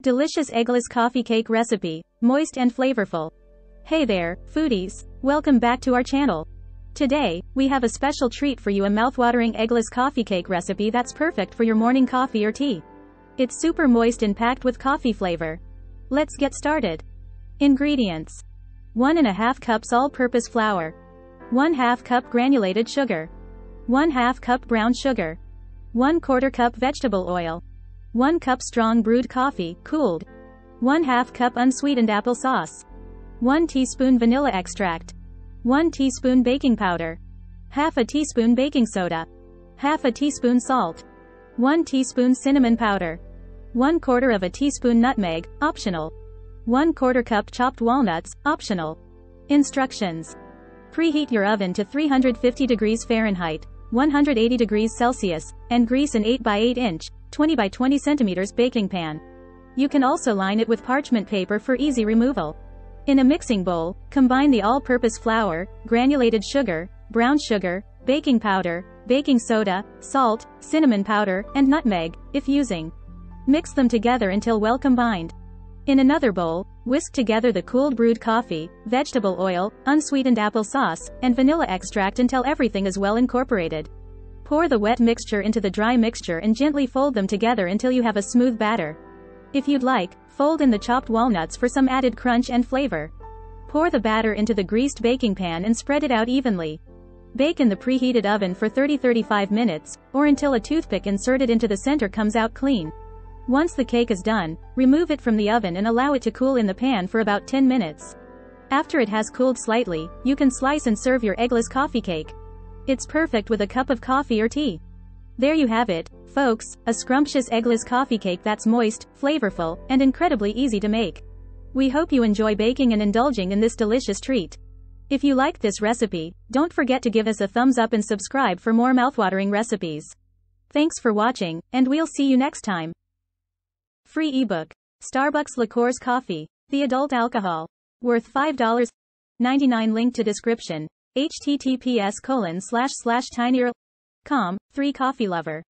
Delicious eggless coffee cake recipe, moist and flavorful. Hey there, foodies. Welcome back to our channel. Today, we have a special treat for you, a mouthwatering eggless coffee cake recipe that's perfect for your morning coffee or tea. It's super moist and packed with coffee flavor. Let's get started. Ingredients. 1½ cups all-purpose flour. 1/2 cup granulated sugar. 1/2 cup brown sugar. 1/4 cup vegetable oil. 1 cup strong brewed coffee, cooled. 1/2 cup unsweetened applesauce. 1 teaspoon vanilla extract. 1 teaspoon baking powder. Half a teaspoon baking soda. Half a teaspoon salt. 1 teaspoon cinnamon powder. 1/4 of a teaspoon nutmeg, optional. 1/4 cup chopped walnuts, optional. Instructions. Preheat your oven to 350 degrees Fahrenheit, 180 degrees Celsius, and grease an 8 by 8 inch, 20 by 20 centimeters baking pan. You can also line it with parchment paper for easy removal. In a mixing bowl, combine the all-purpose flour, granulated sugar, brown sugar, baking powder, baking soda, salt, cinnamon powder, and nutmeg, if using. Mix them together until well combined. In another bowl, whisk together the cooled brewed coffee, vegetable oil, unsweetened applesauce, and vanilla extract until everything is well incorporated. Pour the wet mixture into the dry mixture and gently fold them together until you have a smooth batter. If you'd like, fold in the chopped walnuts for some added crunch and flavor. Pour the batter into the greased baking pan and spread it out evenly. Bake in the preheated oven for 30-35 minutes, or until a toothpick inserted into the center comes out clean. Once the cake is done, remove it from the oven and allow it to cool in the pan for about 10 minutes. After it has cooled slightly, you can slice and serve your eggless coffee cake. It's perfect with a cup of coffee or tea. There you have it, folks, a scrumptious eggless coffee cake that's moist, flavorful, and incredibly easy to make. We hope you enjoy baking and indulging in this delicious treat. If you liked this recipe, don't forget to give us a thumbs up and subscribe for more mouthwatering recipes. Thanks for watching, and we'll see you next time. Free ebook. Starbucks Liqueurs Coffee. The adult alcohol. Worth $5.99. Link to description. https://tinyurl.com. 3 Coffee Lover.